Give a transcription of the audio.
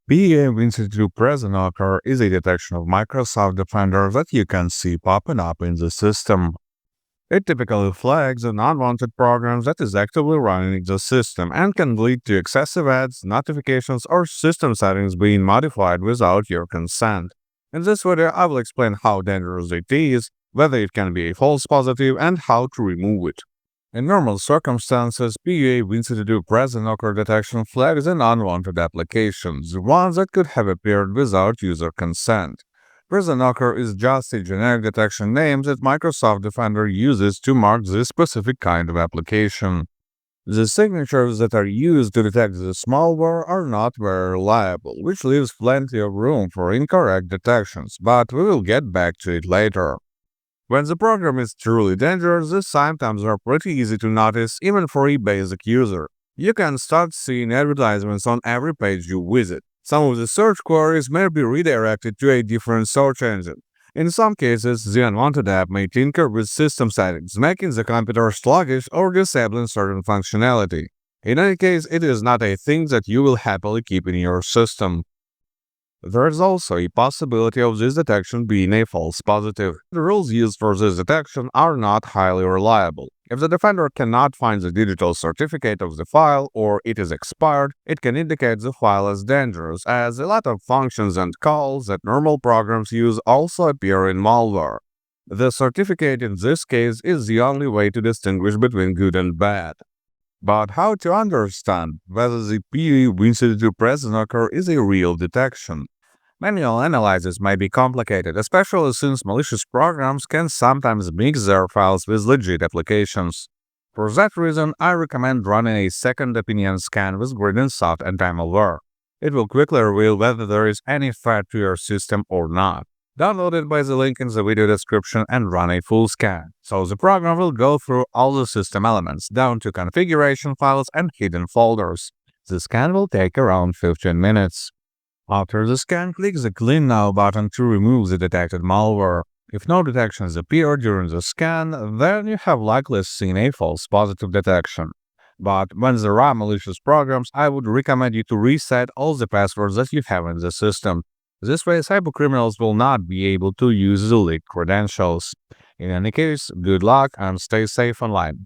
PUA Presenoker is a detection of Microsoft Defender that you can see popping up in the system. It typically flags an unwanted program that is actively running in the system and can lead to excessive ads, notifications, or system settings being modified without your consent. In this video, I will explain how dangerous it is, whether it can be a false positive, and how to remove it. In normal circumstances, PUA Win32 Presenoker detection flags an unwanted applications, ones that could have appeared without user consent. Presenoker is just a generic detection name that Microsoft Defender uses to mark this specific kind of application. The signatures that are used to detect this malware are not very reliable, which leaves plenty of room for incorrect detections, but we will get back to it later. When the program is truly dangerous, the symptoms are pretty easy to notice even for a basic user. You can start seeing advertisements on every page you visit. Some of the search queries may be redirected to a different search engine. In some cases, the unwanted app may tinker with system settings, making the computer sluggish or disabling certain functionality. In any case, it is not a thing that you will happily keep in your system. There is also a possibility of this detection being a false positive. The rules used for this detection are not highly reliable. If the defender cannot find the digital certificate of the file or it is expired, it can indicate the file as dangerous, as a lot of functions and calls that normal programs use also appear in malware. The certificate in this case is the only way to distinguish between good and bad. But how to understand whether the PUA Win32 Presenoker is a real detection? Manual analysis may be complicated, especially since malicious programs can sometimes mix their files with legit applications. For that reason, I recommend running a second opinion scan with Presenoker and Malware. It will quickly reveal whether there is any threat to your system or not. Download it by the link in the video description and run a full scan, so the program will go through all the system elements, down to configuration files and hidden folders. The scan will take around 15 minutes. After the scan, click the Clean Now button to remove the detected malware. If no detections appear during the scan, then you have likely seen a false positive detection. But when there are malicious programs, I would recommend you to reset all the passwords that you have in the system. This way, cybercriminals will not be able to use the leaked credentials. In any case, good luck and stay safe online.